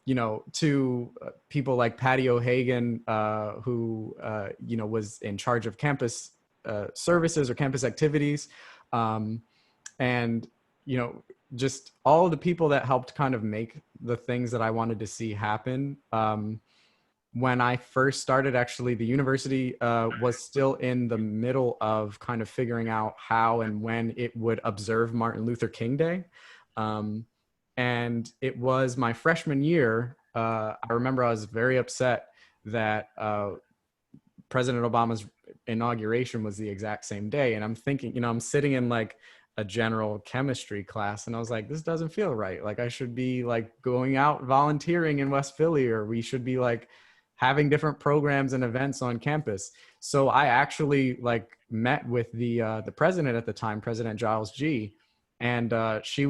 You know, to people like Patty O'Hagan, who you know, was in charge of campus services or campus activities, and you know, just all of the people that helped kind of make the things that I wanted to see happen. When I first started, actually, the university was still in the middle of kind of figuring out how and when it would observe Martin Luther King Day. And it was my freshman year. I remember I was very upset that President Obama's inauguration was the exact same day. And I'm thinking, you know, I'm sitting in like a general chemistry class, and I was like, this doesn't feel right. Like, I should be like going out volunteering in West Philly, or we should be like having different programs and events on campus. So I actually like met with the president at the time, President Giles G. And she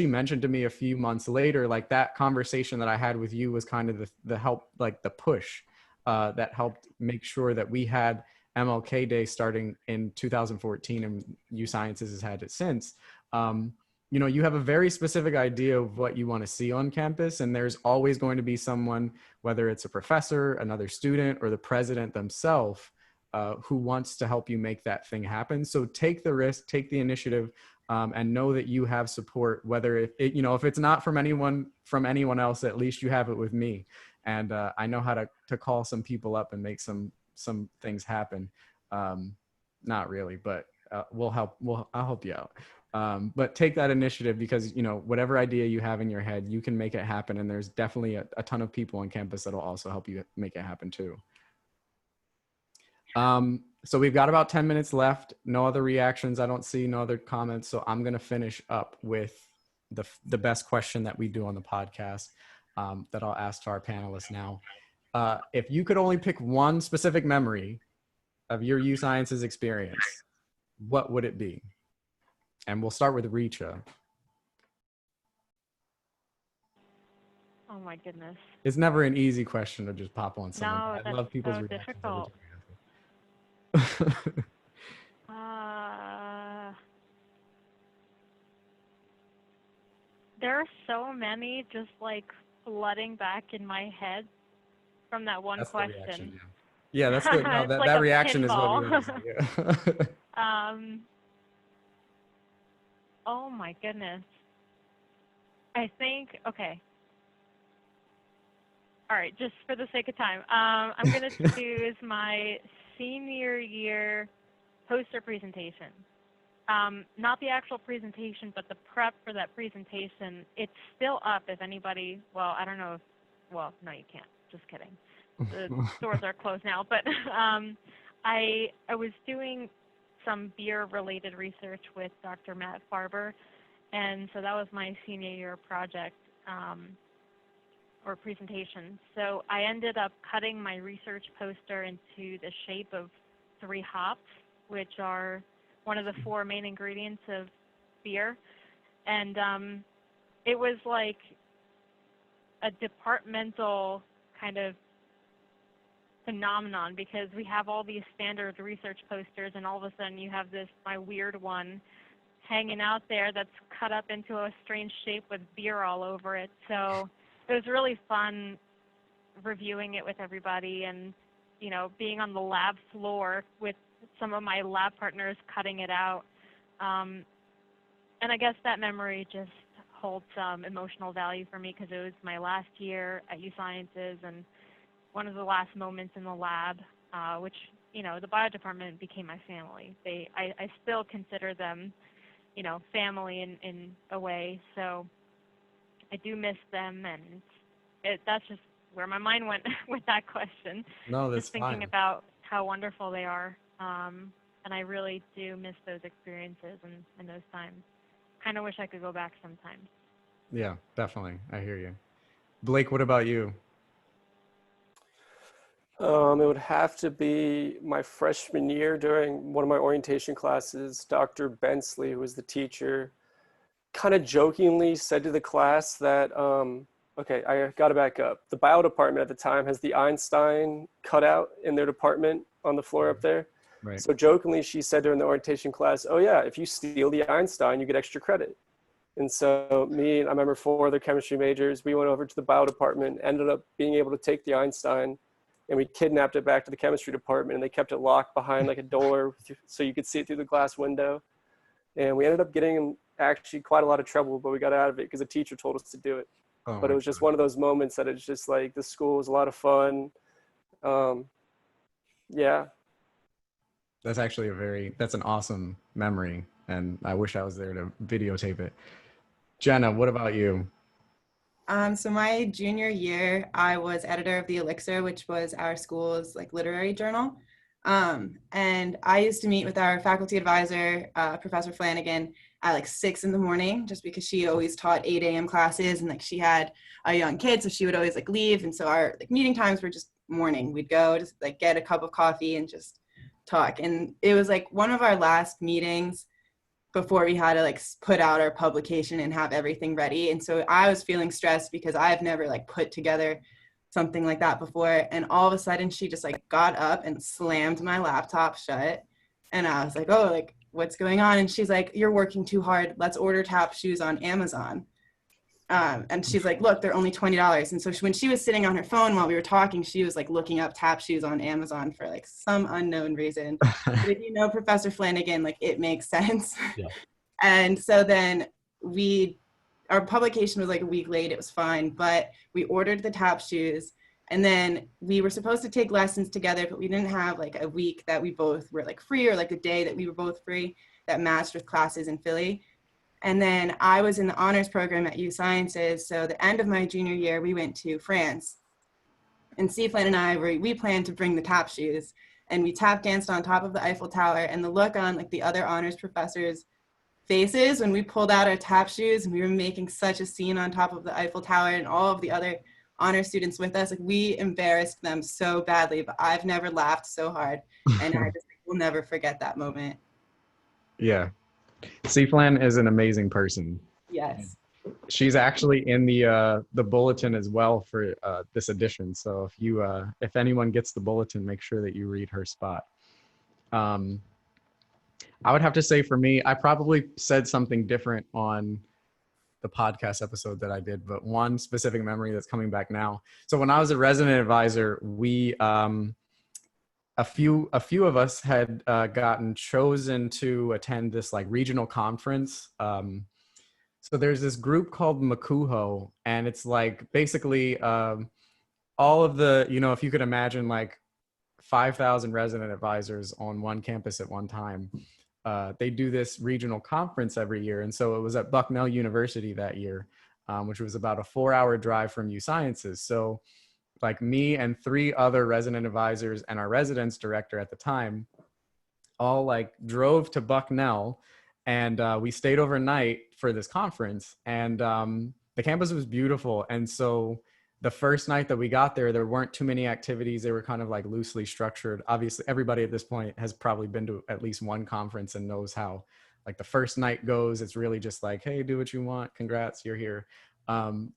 mentioned to me a few months later, like, that conversation that I had with you was kind of the help, like the push that helped make sure that we had MLK Day starting in 2014, and USciences has had it since. You know, you have a very specific idea of what you want to see on campus, and there's always going to be someone, whether it's a professor, another student, or the president themselves, who wants to help you make that thing happen. So take the risk, take the initiative, and know that you have support. Whether you know, if it's not from anyone else, at least you have it with me. And I know how to call some people up and make some things happen. Not really, but we'll help. I'll help you out. But take that initiative, because, you know, whatever idea you have in your head, you can make it happen. And there's definitely a ton of people on campus that'll also help you make it happen too. So we've got about 10 minutes left. No other reactions. I don't see no other comments. So I'm going to finish up with the best question that we do on the podcast, that I'll ask to our panelists now. If you could only pick one specific memory of your USciences experience, what would it be? And we'll start with Richa. Oh my goodness. It's never an easy question to just pop on someone. No, I love people's so reactions difficult. every time. There are so many just like flooding back in my head from that one That's question. the reaction, yeah. Yeah, that's good. No, It's that, like that a reaction pinball. is what we want to see. Yeah. Oh my goodness. I think, okay. All right, just for the sake of time, I'm going to choose my senior year poster presentation. Not the actual presentation, but the prep for that presentation. It's still up if anybody, well, I don't know if, well, no, you can't. Just kidding. The stores are closed now. But I was doing some beer-related research with Dr. Matt Farber, and so that was my senior year project or presentation. So I ended up cutting my research poster into the shape of 3 hops, which are one of the 4 main ingredients of beer. And it was like a departmental kind of phenomenon, because we have all these standard research posters, and all of a sudden you have this, my weird one, hanging out there that's cut up into a strange shape with beer all over it. So it was really fun reviewing it with everybody and, you know, being on the lab floor with some of my lab partners cutting it out. And I guess that memory just holds some emotional value for me because it was my last year at USciences and one of the last moments in the lab, which, you know, the bio department became my family. I still consider them, you know, family in a way. So I do miss them, and that's just where my mind went with that question. No, that's Just thinking fine. about how wonderful they are. And I really do miss those experiences and those times. Kind of wish I could go back sometimes. Yeah, definitely. I hear you. Blake, what about you? It would have to be my freshman year during one of my orientation classes. Dr. Bensley, who was the teacher, kind of jokingly said to the class that, okay, I got to back up. The bio department at the time has the Einstein cutout in their department on the floor up there. Right. So jokingly, she said during the orientation class, oh yeah, if you steal the Einstein, you get extra credit. And so me and I remember 4 other chemistry majors, we went over to the bio department, ended up being able to take the Einstein, and we kidnapped it back to the chemistry department, and they kept it locked behind like a door so you could see it through the glass window. And we ended up getting in actually quite a lot of trouble, but we got out of it because the teacher told us to do it. Oh But my it was just God. one of those moments that it's just like the school was a lot of fun. Yeah. That's actually that's an awesome memory. And I wish I was there to videotape it. Jenna, what about you? So my junior year, I was editor of the Elixir, which was our school's like literary journal. And I used to meet with our faculty advisor, Professor Flanagan, at like 6 in the morning, just because she always taught 8 a.m. classes, and like she had a young kid, so she would always like leave. And so our like meeting times were just morning. We'd go just like get a cup of coffee and just talk. And it was like one of our last meetings before we had to like put out our publication and have everything ready. And so I was feeling stressed because I've never like put together something like that before. And all of a sudden she just like got up and slammed my laptop shut. And I was like, oh, like what's going on? And she's like, you're working too hard. Let's order tap shoes on Amazon. And she's like, look, they're only $20. And so when she was sitting on her phone while we were talking, she was like looking up tap shoes on Amazon for like some unknown reason. But if you know Professor Flanagan, like it makes sense. Yeah. And so then our publication was like a week late. It was fine, but we ordered the tap shoes. And then we were supposed to take lessons together, but we didn't have like a week that we both were like free, or like a day that we were both free that matched with classes in Philly. And then I was in the honors program at USciences. So the end of my junior year, we went to France. And Flan and I, we planned to bring the tap shoes. And we tap danced on top of the Eiffel Tower. And the look on like the other honors professors' faces when we pulled out our tap shoes and we were making such a scene on top of the Eiffel Tower, and all of the other honor students with us, like we embarrassed them so badly, but I've never laughed so hard. And I just will never forget that moment. Yeah. Flan is an amazing person. Yes. She's actually in the bulletin as well for this edition. So if anyone gets the bulletin, make sure that you read her spot. I would have to say for me, I probably said something different on the podcast episode that I did, but one specific memory that's coming back now. So when I was a resident advisor, we a few of us had gotten chosen to attend this like regional conference. So there's this group called Makuho, and it's like basically all of the, if you could imagine like 5,000 resident advisors on one campus at one time. They do this regional conference every year. And so it was at Bucknell University that year, which was about a 4-hour drive from USciences. So like me and 3 other resident advisors and our residence director at the time all like drove to Bucknell, and we stayed overnight for this conference. And the campus was beautiful. And so the first night that we got there, there weren't too many activities. They were kind of like loosely structured. Obviously, everybody at this point has probably been to at least one conference and knows how like the first night goes. It's really just like, hey, do what you want. Congrats, you're here.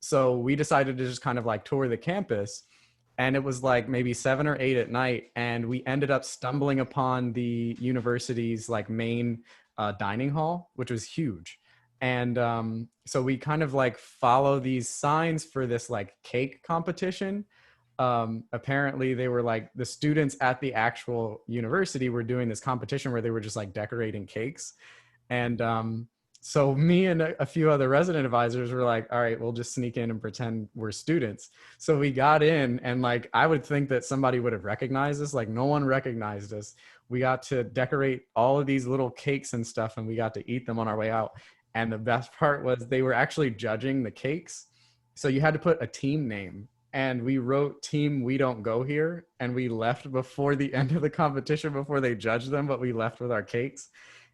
So we decided to just kind of like tour the campus. And it was like maybe 7 or 8 at night. And we ended up stumbling upon the university's like main dining hall, which was huge. And so we kind of like follow these signs for this like cake competition. apparently they were like, the students at the actual university were doing this competition where they were just like decorating cakes. And so me and a few other resident advisors were like, all right, we'll just sneak in and pretend we're students. So we got in, and like, I would think that somebody would have recognized us. Like, no one recognized us. We got to decorate all of these little cakes and stuff, and we got to eat them on our way out. And the best part was they were actually judging the cakes. So you had to put a team name, and we wrote Team We Don't Go Here, and we left before the end of the competition, before they judged them, but we left with our cakes.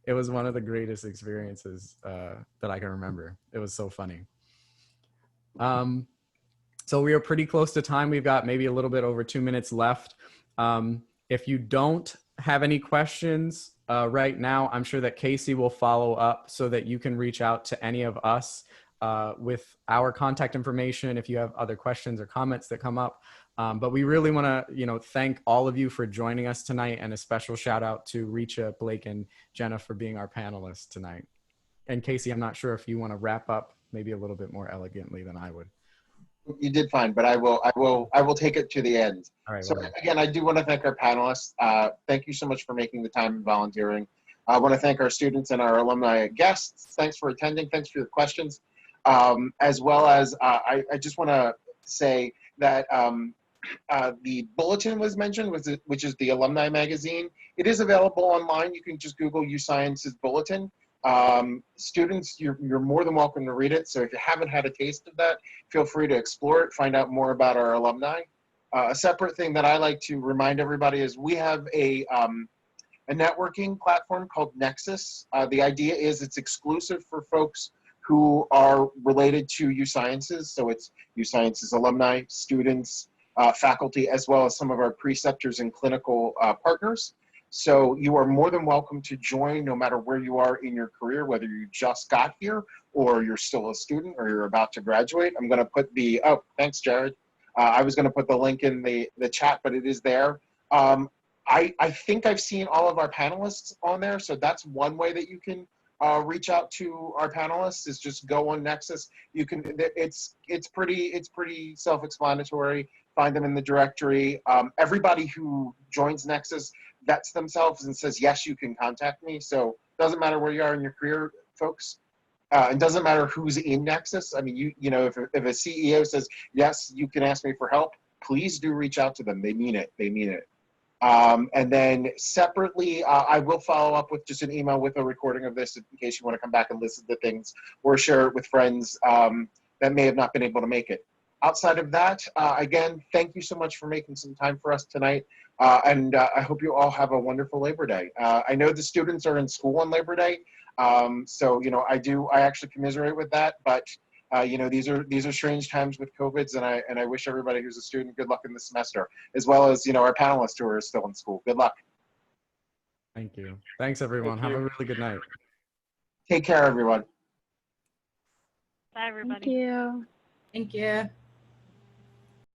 It was one of the greatest experiences that I can remember. It was so funny. So we are pretty close to time. We've got maybe a little bit over 2 minutes left. If you don't have any questions right now, I'm sure that Casey will follow up so that you can reach out to any of us with our contact information if you have other questions or comments that come up. But we really want to, thank all of you for joining us tonight, and a special shout out to Richa, Blake, and Jenna for being our panelists tonight. And Casey, I'm not sure if you want to wrap up maybe a little bit more elegantly than I would. You did fine, but I will take it to the end. All right. So Well, again, I do want to thank our panelists. Thank you so much for making the time and volunteering. I want to thank our students and our alumni guests. Thanks for attending. Thanks for your questions. As well as I just want to say that the bulletin was mentioned, which is the alumni magazine. It is available online. You can just Google USciences bulletin. Students, you're more than welcome to read it. So if you haven't had a taste of that, feel free to explore it, find out more about our alumni. A separate thing that I like to remind everybody is we have a networking platform called Nexus. The idea is it's exclusive for folks who are related to USciences. So it's USciences alumni, students, faculty, as well as some of our preceptors and clinical partners. So you are more than welcome to join no matter where you are in your career, whether you just got here or you're still a student or you're about to graduate. I'm going to put oh, thanks, Jared. I was going to put the link in the chat, but it is there. I think I've seen all of our panelists on there. So that's one way that you can reach out to our panelists, is just go on Nexus. You can, it's pretty self-explanatory. Find them in the directory. Everybody who joins Nexus vets themselves and says, yes, you can contact me. So it doesn't matter where you are in your career, folks. It doesn't matter who's in Nexus. I mean, if a CEO says, yes, you can ask me for help, please do reach out to them. They mean it. They mean it. And then separately, I will follow up with just an email with a recording of this in case you want to come back and listen to things or share it with friends that may have not been able to make it. Outside of that, again, thank you so much for making some time for us tonight. And I hope you all have a wonderful Labor Day. I know the students are in school on Labor Day. So, I actually commiserate with that, but these are strange times with COVIDs, and I wish everybody who's a student good luck in the semester, as well as, our panelists who are still in school. Good luck. thank you. Thanks, everyone. Thank you. Have a really good night. Take care, everyone. Bye, everybody. Thank you. Thank you.